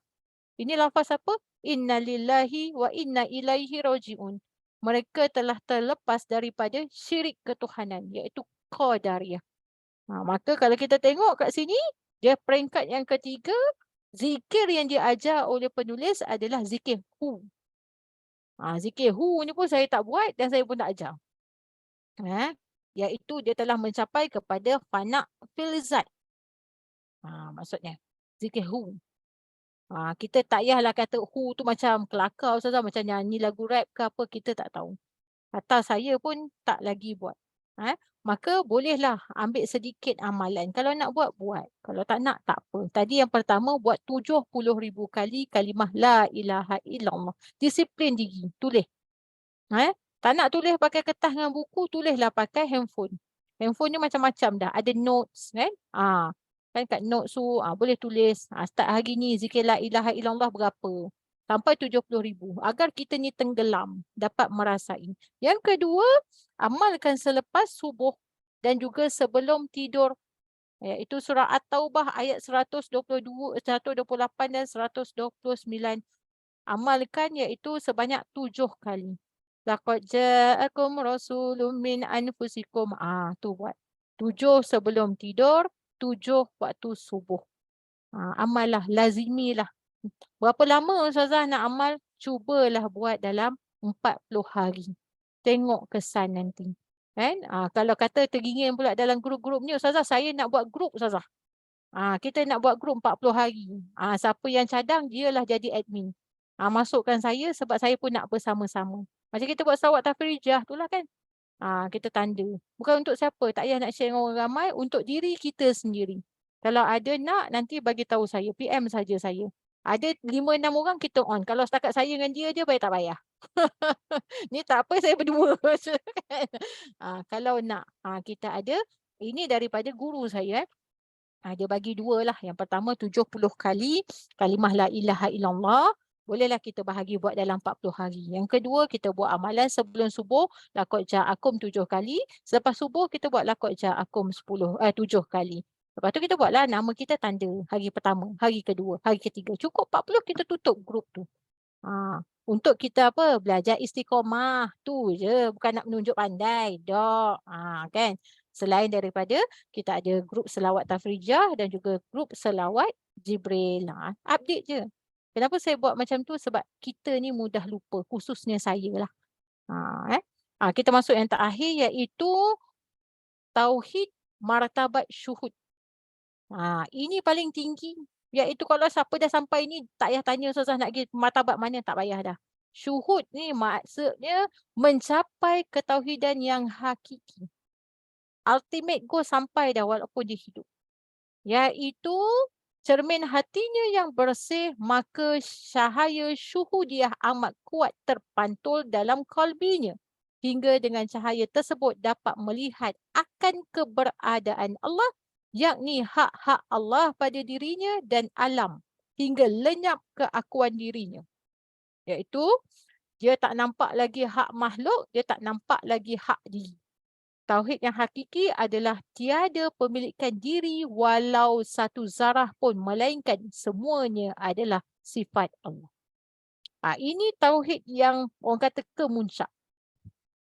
Ini lafaz apa? Inna lillahi wa inna ilaihi raji'un. Mereka telah terlepas daripada syirik ketuhanan, iaitu qadariyah. Maka kalau kita tengok kat sini, dia peringkat yang ketiga, zikir yang diajar oleh penulis adalah zikir hu. Zikir hu ni pun saya tak buat dan saya pun tak ajar. Iaitu dia telah mencapai kepada fana fil zat. Maksudnya, zikir hu. Kita tak payahlah kata hu tu macam kelakar Ustazah, macam nyanyi lagu rap ke apa, kita tak tahu. Kata saya pun tak lagi buat. Maka bolehlah ambil sedikit amalan. Kalau nak buat, buat. Kalau tak nak, tak apa. Tadi yang pertama, buat 70,000 kali kalimah la ilaha illallah. Disiplin diri. Tulis. Tak nak tulis pakai kertas dengan buku, tulislah pakai handphone. Handphone ni macam-macam dah. Ada notes kan. Kan kat notes tu boleh tulis. Start hari ni zikir la ilaha illallah berapa. Sampai 70,000. Agar kita ni tenggelam. Dapat merasai. Yang kedua, amalkan selepas subuh dan juga sebelum tidur Iaitu surah At-Taubah ayat 122, 128 dan 129. Amalkan iaitu sebanyak 7 kali. Laqad ja'akum rasulun min anfusikum. Tu buat. 7 sebelum tidur, 7 waktu subuh. Amallah, lazimilah. Berapa lama Ustazah nak amal? Cubalah buat dalam 40 hari. Tengok kesan nanti. Kan? Kalau kata teringin pula dalam grup-grup ni, Ustazah saya nak buat grup Ustazah. Kita nak buat grup 40 hari. Siapa yang cadang, dialah jadi admin. Masukkan saya sebab saya pun nak bersama-sama. Macam kita buat salawat tafrijah tu lah kan. Kita tanda. Bukan untuk siapa, tak payah nak share dengan orang ramai, untuk diri kita sendiri. Kalau ada nak, nanti bagi tahu saya, PM saja saya. Ada 5-6 orang kita on. Kalau setakat saya dengan dia je, tak payah. Ni tak apa, saya berdua. Kalau nak, kita ada. Ini daripada guru saya. Dia bagi 2 lah. Yang pertama 70 kali kalimah la ilaha illallah. Bolehlah kita bahagi buat dalam 40 hari. Yang kedua, kita buat amalan sebelum subuh. Laqad ja'akum 7 kali. Selepas subuh, kita buat laqad ja'akum 7 kali. Lepas tu kita buatlah nama kita tanda. Hari pertama, hari kedua, hari ketiga. Cukup 40 kita tutup grup tu. Untuk kita belajar istiqomah. Tu je. Bukan nak menunjuk pandai. Dok. Kan? Selain daripada kita ada grup selawat tafrijah dan juga grup selawat Jibril. Update je. Kenapa saya buat macam tu? Sebab kita ni mudah lupa, khususnya saya lah. Kita masuk yang terakhir iaitu tauhid martabat syuhud. Ini paling tinggi. Iaitu kalau siapa dah sampai ni, tak payah tanya Ustazah nak pergi martabat mana, tak payah dah. Syuhud ni maksudnya mencapai ketauhidan yang hakiki. Ultimate goal sampai dah walaupun dia hidup. Iaitu cermin hatinya yang bersih, maka cahaya syuhudiah amat kuat terpantul dalam kalbinya. Hingga dengan cahaya tersebut dapat melihat akan keberadaan Allah, yakni hak-hak Allah pada dirinya dan alam. Hingga lenyap keakuan dirinya. Iaitu dia tak nampak lagi hak makhluk, dia tak nampak lagi hak diri. Tauhid yang hakiki adalah tiada pemilikan diri walau satu zarah pun, melainkan semuanya adalah sifat Allah. Ini tauhid yang orang kata kemuncak.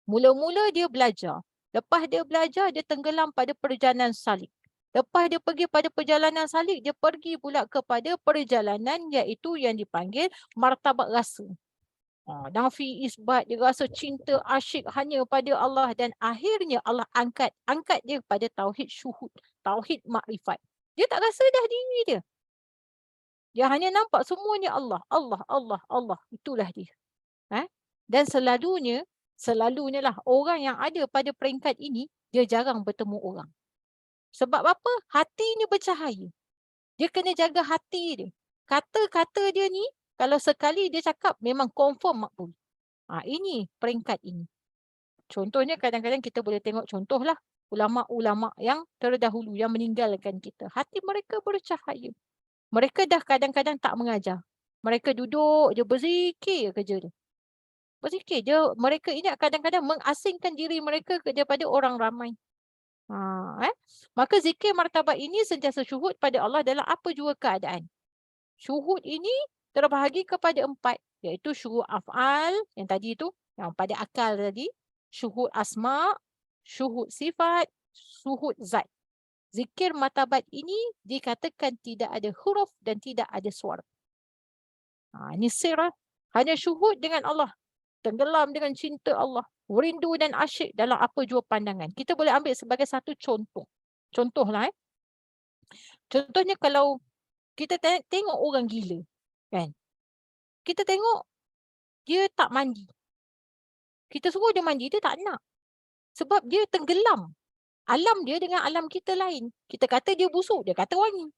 Mula-mula dia belajar. Lepas dia belajar, dia tenggelam pada perjalanan salik. Lepas dia pergi pada perjalanan salik, dia pergi pula kepada perjalanan iaitu yang dipanggil martabat rasa. Nafi isbat, dia rasa cinta asyik hanya pada Allah dan akhirnya Allah angkat dia pada tauhid syuhud, tauhid makrifat. Dia tak rasa dah diri dia. Dia hanya nampak semuanya Allah, Allah, Allah, Allah. Itulah dia. Dan selalunya lah orang yang ada pada peringkat ini, dia jarang bertemu orang. Sebab apa? Hati ni bercahaya. Dia kena jaga hati dia. Kata-kata dia ni, kalau sekali dia cakap, memang confirm makbul. Ini peringkat ini. Contohnya kadang-kadang kita boleh tengok contohlah ulama'-ulama' yang terdahulu, yang meninggalkan kita. Hati mereka bercahaya. Mereka dah kadang-kadang tak mengajar. Mereka duduk je berzikir kerja dia. Berzikir je. Mereka ini kadang-kadang mengasingkan diri mereka daripada orang ramai. Maka zikir martabat ini sentiasa syuhud pada Allah dalam apa jua keadaan. Syuhud ini terbahagi kepada 4, iaitu syuhud af'al yang tadi tu, yang pada akal tadi, syuhud asma', syuhud sifat, syuhud zat. Zikir martabat ini dikatakan tidak ada huruf dan tidak ada suara. Ini sirah, hanya syuhud dengan Allah, tenggelam dengan cinta Allah, rindu dan asyik dalam apa jua pandangan. Kita boleh ambil sebagai satu contoh. Contohlah. Contohnya kalau kita tengok orang gila, kan? Kita tengok dia tak mandi. Kita suruh dia mandi, dia tak nak. Sebab dia tenggelam. Alam dia dengan alam kita lain. Kita kata dia busuk, dia kata wangi.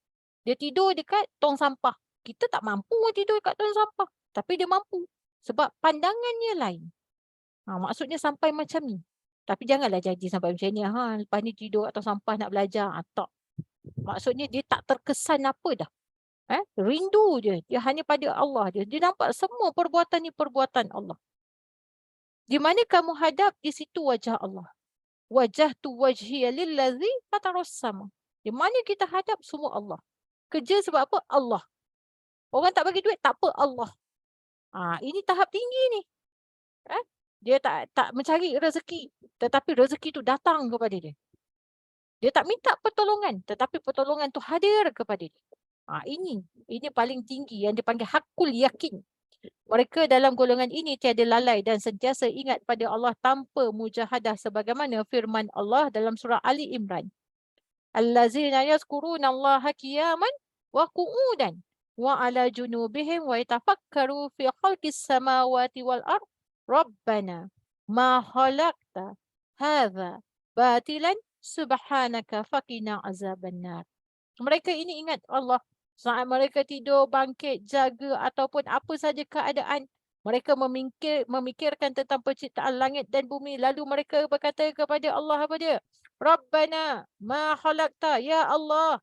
Dia tidur dekat tong sampah. Kita tak mampu tidur dekat tong sampah. Tapi dia mampu. Sebab pandangannya lain. Maksudnya sampai macam ni. Tapi janganlah jadi sampai macam ni. Lepas ni tidur kat tong sampah nak belajar. Tak. Maksudnya dia tak terkesan apa dah. Rindu je. Dia hanya pada Allah dia. Dia nampak semua perbuatan ni perbuatan Allah. Di mana kamu hadap, di situ wajah Allah. Wajah tu wajhiya lillazi fatarassama. Di mana kita hadap semua Allah. Kerja sebab apa? Allah. Orang tak bagi duit, tak apa, Allah. Ini tahap tinggi ni. Dia tak mencari rezeki, tetapi rezeki tu datang kepada dia. Dia tak minta pertolongan, tetapi pertolongan tu hadir kepada dia. Ini paling tinggi yang dipanggil hakul yakin. Mereka dalam golongan ini tiada lalai dan sentiasa ingat pada Allah tanpa mujahadah sebagaimana firman Allah dalam surah Ali Imran. Allazina yazkuruna Allaha qiyaman wa qu'udan wa ala junubihim wa yatafakkaru fi khalqis samawati wal ard. Rabbana ma khalaqta hadza batilan subhanaka faqina azabannar. Mereka ini ingat Allah saat mereka tidur, bangkit, jaga ataupun apa saja keadaan. Mereka memikirkan tentang penciptaan langit dan bumi. Lalu mereka berkata kepada Allah apa dia? Rabbana ma khalaqta, ya Allah.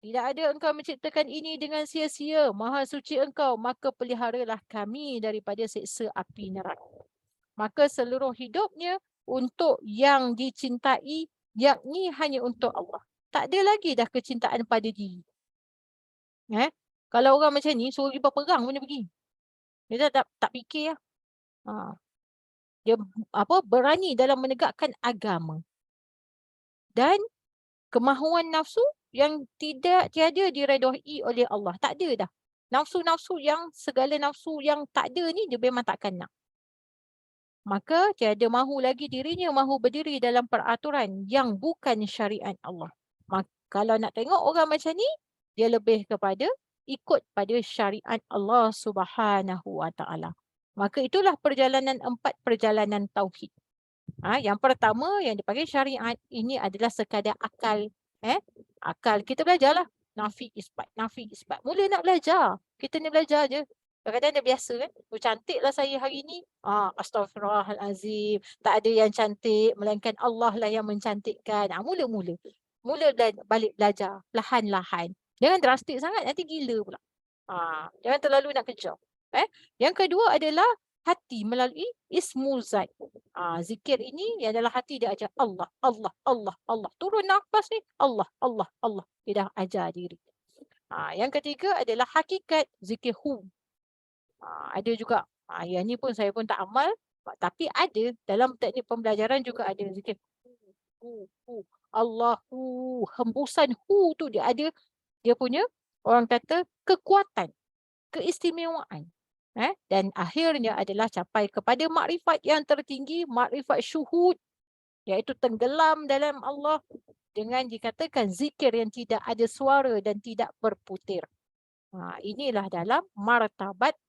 Tidak ada engkau menciptakan ini dengan sia-sia. Maha suci engkau, maka peliharalah kami daripada siksa api neraka. Maka seluruh hidupnya untuk yang dicintai, yakni hanya untuk Allah. Tak ada lagi dah kecintaan pada diri. Kalau orang macam ni, suruh pergi berperang pun dia pergi. Dia tak fikir lah. Dia berani dalam menegakkan agama. Dan kemahuan nafsu yang tiada diredai oleh Allah. Tak ada dah. Nafsu-nafsu yang, segala nafsu yang tak ada ni, dia memang takkan nak. Maka tiada mahu lagi dirinya mahu berdiri dalam peraturan yang bukan syariat Allah. Kalau nak tengok orang macam ni, dia lebih kepada ikut pada syariat Allah Subhanahu Wa Taala. Maka itulah perjalanan 4 perjalanan tauhid. Yang pertama yang dipanggil syariat ini adalah sekadar akal. Akal kita belajarlah nafi isbat. Mula nak belajar, kita ni belajar je. Kadang-kadang dia biasa kan. Cantiklah saya hari ni. Astaghfirullahalazim. Tak ada yang cantik melainkan Allah lah yang mencantikkan. Mula balik belajar perlahan-lahan. Jangan drastik sangat, nanti gila pula. Jangan terlalu nak kejar. Yang kedua adalah hati melalui ismu zat. Zikir ini yang dalam hati dia ajar Allah, Allah, Allah, Allah. Turun nafas ni Allah, Allah, Allah. Dia dah ajar diri. Yang ketiga adalah hakikat zikir hu. Ada juga. Yang ni pun saya pun tak amal. Tapi ada dalam teknik pembelajaran juga ada zikir hu. Allahu. Hembusan hu tu dia ada. Dia punya orang kata kekuatan. Keistimewaan. Dan akhirnya adalah capai kepada makrifat yang tertinggi, makrifat syuhud, iaitu tenggelam dalam Allah dengan dikatakan zikir yang tidak ada suara dan tidak berputir. Inilah dalam martabat